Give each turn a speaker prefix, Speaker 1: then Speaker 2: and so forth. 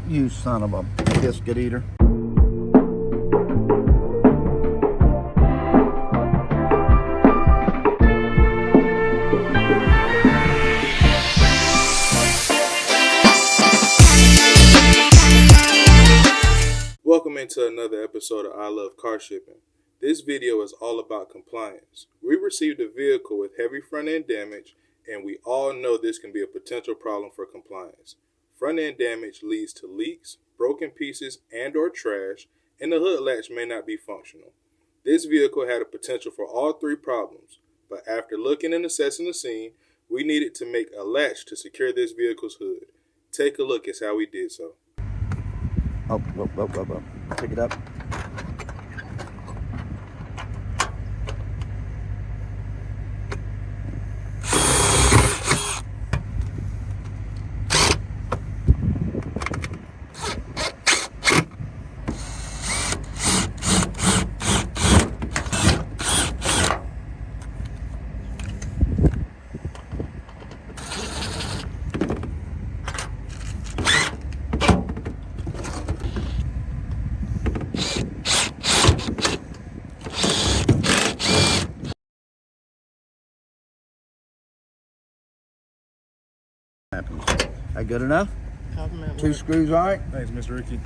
Speaker 1: You son of a biscuit eater.
Speaker 2: Welcome into another episode of I Love Car Shipping. This video is all about compliance. We received a vehicle with heavy front end damage, and we all know this can be a potential problem for compliance. Front end damage leads to leaks, broken pieces, and or trash, and the hood latch may not be functional. This vehicle had a potential for all three problems, but after looking and assessing the scene, we needed to make a latch to secure this vehicle's hood. Take a look at how we did so.
Speaker 1: Oh, pick it up. Happens. That good enough? Two screws, all right?
Speaker 3: Thanks, Mr. Ricky.